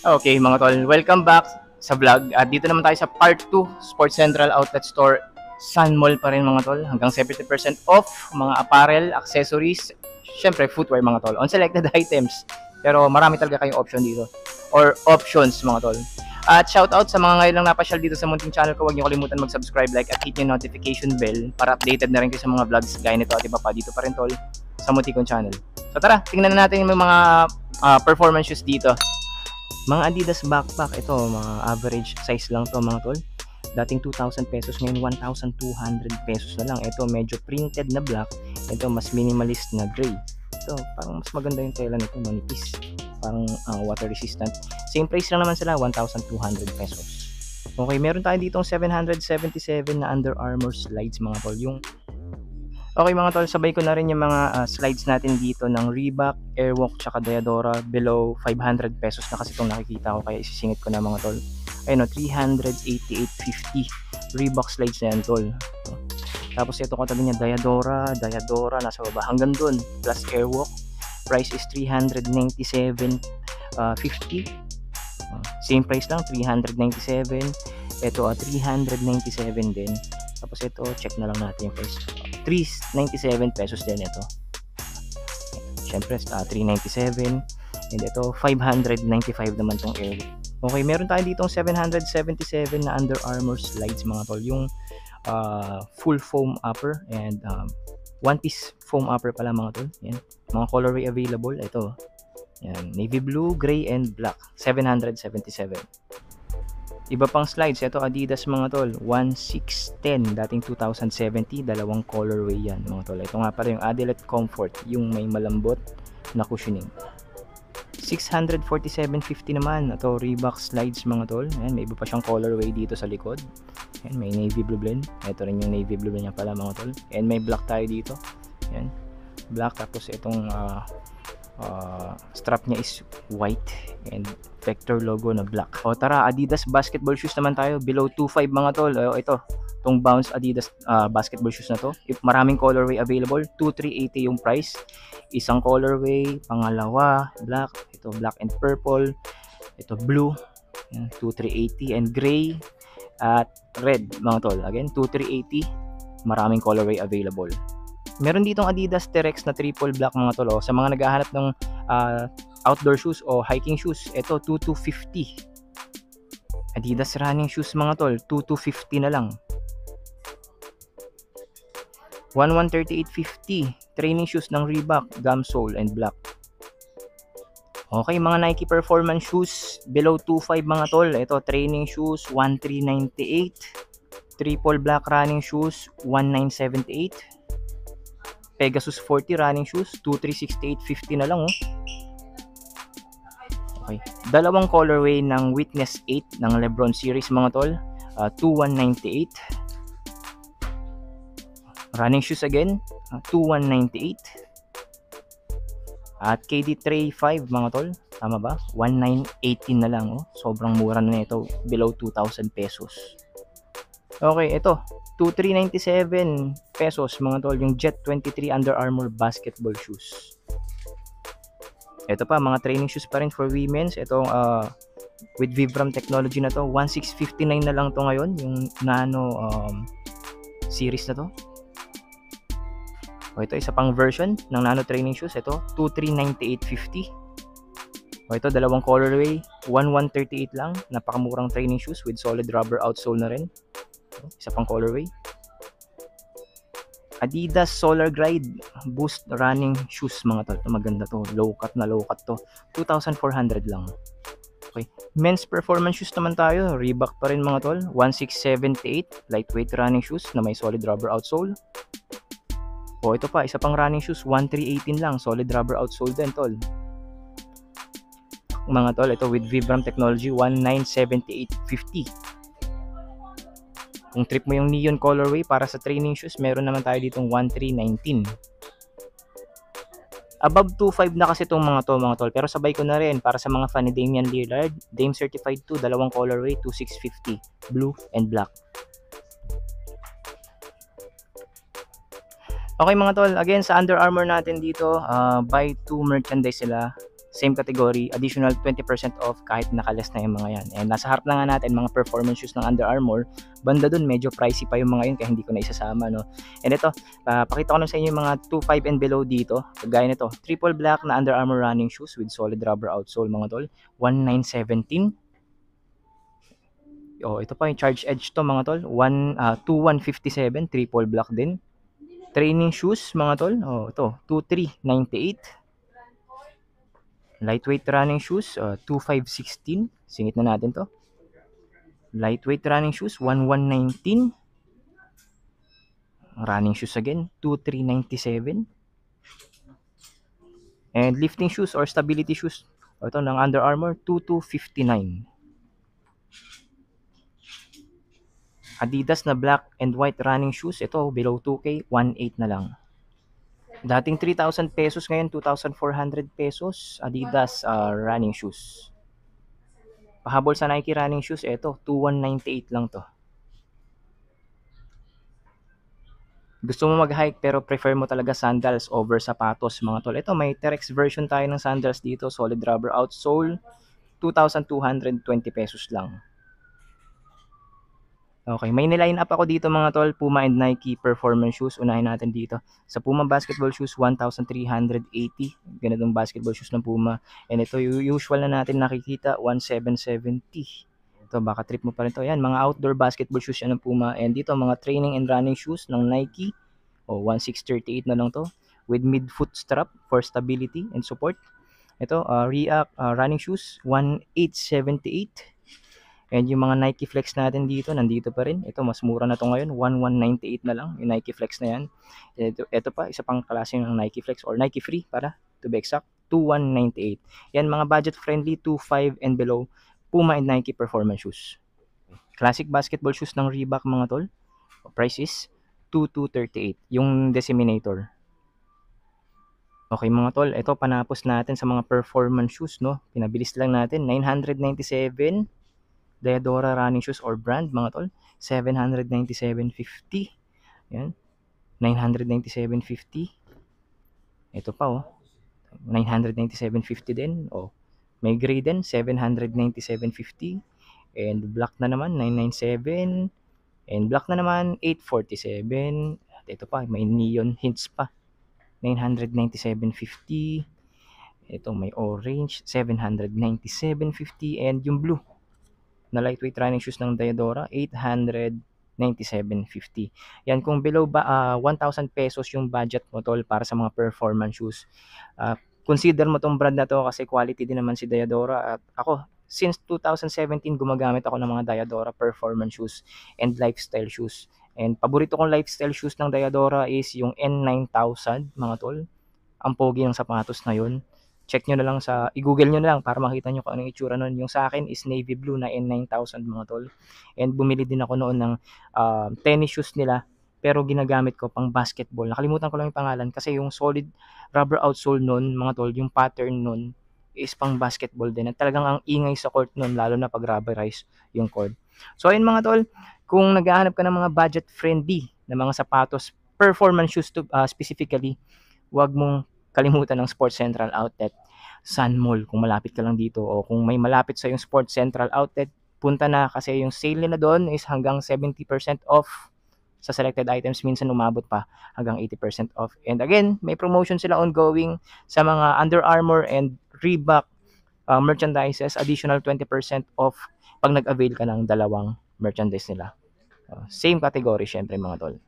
Okay mga tol, welcome back sa vlog. At dito naman tayo sa part 2, Sports Central Outlet Store, Sun Mall pa rin mga tol. Hanggang 70% off mga apparel, accessories, syempre footwear mga tol. On selected items. Pero marami talaga kayong option dito. Or options mga tol. At shoutout sa mga ngayon lang napasyal dito sa munting channel ko. Huwag niyo kalimutan mag-subscribe, like at hit yung notification bell para updated na rin kayo sa mga vlogs gaya nito at iba pa dito pa rin tol sa munting kong channel. So tara, tingnan na natin yung mga performance shoes dito. Mga Adidas backpack, ito mga average size lang to mga tol. Dating 2,000 pesos, ngayon 1,200 pesos na lang. Ito medyo printed na black, ito mas minimalist na gray. Ito parang mas maganda yung tela nito, manipis, parang water resistant. Same price lang naman sila, 1,200 pesos. Okay, meron tayo ditong 777 na Under Armour slides mga tol. Okay mga tol, sabay ko na rin yung mga slides natin dito ng Reebok, Airwalk, tsaka Diadora. Below 500 pesos na kasi itong nakikita ko, kaya isisingit ko na mga tol. Ayun o, 388.50 Reebok slides na yan tol. Tapos ito katabi niya, Diadora, nasa baba hanggang dun, plus Airwalk. Price is 397.50. Same price lang, 397. Ito 397 din. Tapos ito, check na lang natin yung price. 397 pesos din ito. Siyempre, 397. And ito, 595 naman tong Airwalk. Okay, meron tayo ditong 777 na Under Armour slides mga tol. Yung full foam upper and one piece foam upper pala mga tol. Yan. Mga colorway available. Ito. Yan. Navy blue, gray, and black. 777. Iba pang slides, ito Adidas mga tol, 1610, dating 2070, dalawang colorway yan mga tol. Ito nga pala yung Adilette Comfort, yung may malambot na cushioning. 647.50 naman, ito Reebok slides mga tol. Ayan, may iba pa siyang colorway dito sa likod. Ayan, may navy blue blend, ito rin yung navy blue blend niya pala mga tol. And may black tayo dito. Ayan, black, tapos itong strap niya is white and vector logo na black. O tara, Adidas basketball shoes naman tayo, below 2.5 mga tol. Ito, itong Bounce Adidas basketball shoes na to, maraming colorway available. 2,380 yung price, isang colorway. Pangalawa, black, ito black and purple, ito blue, 2,380, and gray at red mga tol. Again, 2,380, maraming colorway available. Meron ditong Adidas T-Rex na triple black mga tol. Sa mga naghahanap ng outdoor shoes o hiking shoes, ito 2,250. Adidas running shoes mga tol, 2,250 na lang. 1,138.50 training shoes ng Reebok, gum sole and black. Okay, mga Nike performance shoes below 2.5 mga tol. Ito training shoes, 1,398. Triple black running shoes, 1,978. Pegasus 40 running shoes, 2,368.50 na lang oh. Okay, dalawang colorway ng Witness 8 ng Lebron series mga tol, 2,198. Running shoes again, 2,198. At KD Tray 5 mga tol, tama ba? 1,918 na lang oh. Sobrang mura na ito, below 2,000 pesos. Okay, ito 2,397 pesos mga tol, yung Jet 23 Under Armour basketball shoes. Ito pa, mga training shoes pa rin for women's. Ito with Vibram technology na to, 1,659 na lang to ngayon, yung Nano series na to. O ito, isa pang version ng Nano training shoes. Ito 2,398.50. O ito, dalawang colorway, 1,138 lang. Napakamurang training shoes with solid rubber outsole na rin. Isa pang colorway. Adidas Solar Glide Boost running shoes mga tol. Maganda to, low cut to, 2,400 lang. Okay, men's performance shoes naman tayo, Reebok pa rin mga tol, 1,678 lightweight running shoes na may solid rubber outsole. O ito pa, isa pang running shoes, 1,318 lang, solid rubber outsole din tol. Mga tol, ito with Vibram technology, 1,978.50. Kung trip mo yung neon colorway para sa training shoes, meron naman tayo ditong 1,319. Above 2.5 na kasi itong mga tol, pero sabay ko na rin para sa mga fan ni Damian Lillard, Dame Certified 2, dalawang colorway, 2,650, blue and black. Okay mga tol, again sa Under Armour natin dito, buy 2 merchandise sila. same category, additional 20% off kahit nakaless na yung mga yan. And nasa harap na nga natin, mga performance shoes ng Under Armour. Banda dun, medyo pricey pa yung mga yun, kaya hindi ko na isasama, no? And ito, pakita ko lang sa inyo yung mga 2.5 and below dito. Kagaya nito, triple black na Under Armour running shoes with solid rubber outsole, mga tol. 1,917. Ito pa yung charge edge to, mga tol. 2,157, triple black din. Training shoes, mga tol. Ito, 2,398. Lightweight running shoes, 2,516. Singit na natin to. Lightweight running shoes, 1,119. Running shoes again, 2,397. And lifting shoes or stability shoes, ito ng Under Armour, 2,259. Adidas na black and white running shoes, ito below 2K, 1,800 na lang. Dating 3,000 pesos, ngayon 2,400 pesos. Adidas running shoes. Pahabol sa Nike running shoes, ito 2,198 lang to. Gusto mo mag-hike pero prefer mo talaga sandals over sapatos, mga tol. Ito, may Terex version tayo ng sandals dito, solid rubber outsole, 2,220 pesos lang. Okay, may niline up ako dito, mga tol, Puma and Nike performance shoes. Unahin natin dito. Sa Puma basketball shoes, 1,380. Ganitong basketball shoes ng Puma. And ito, usual na natin nakikita, 1,770. Ito, baka trip mo pa rin to. Yan, mga outdoor basketball shoes yan ng Puma. And dito, mga training and running shoes ng Nike. 1,638 na lang to. With mid-foot strap for stability and support. Ito, React running shoes, 1,878. And yung mga Nike Flex natin dito, nandito pa rin. Ito, mas mura na to ngayon. 1,198 na lang yung Nike Flex na yan. Ito pa, isa pang klase ng Nike Flex or Nike Free para to be exact, 2,198. Yan, mga budget friendly, 2,500 and below, Puma and Nike performance shoes. Classic basketball shoes ng Reebok, mga tol. Price is 2,238. Yung Disseminator. Okay, mga tol, ito panapos natin sa mga performance shoes, no? Pinabilis lang natin, 997. Diadora running shoes or brand, mga tol, 797.50. Yan, 997.50. Ito pa, 997.50 din. May gray din, 797.50. And black na naman, 997. And black na naman, 847. At ito pa, may neon hints pa, 997.50. Ito, may orange, 797.50. And yung blue na lightweight running shoes ng Diadora, 897.50. Yan, kung below 1,000 pesos yung budget mo, tol, para sa mga performance shoes, consider mo tong brand na to kasi quality din naman si Diadora. At ako, since 2017, gumagamit ako ng mga Diadora performance shoes and lifestyle shoes. And paborito kong lifestyle shoes ng Diadora is yung N9000, mga tol. Ang pogi ng sapatos na yun. Check nyo na lang i-google nyo na lang para makita nyo kung anong itsura nun. Yung sa akin is navy blue na N9000, mga tol. And bumili din ako noon ng tennis shoes nila, pero ginagamit ko pang basketball. Nakalimutan ko lang yung pangalan kasi yung solid rubber outsole nun, mga tol, yung pattern nun is pang basketball din. At talagang ang ingay sa court nun, lalo na pag rubberize yung court. So ayun, mga tol, kung naghahanap ka ng mga budget friendly na mga sapatos, performance shoes specifically, wag mong kalimutan ng Sports Central Outlet, Sun Mall, kung malapit ka lang dito, o kung may malapit sa yung Sports Central Outlet, punta na kasi yung sale nila doon is hanggang 70% off sa selected items, minsan umabot pa hanggang 80% off. And again, may promotion sila ongoing sa mga Under Armour and Reebok merchandises, additional 20% off pag nag-avail ka ng dalawang merchandise nila. Same category syempre, mga tol.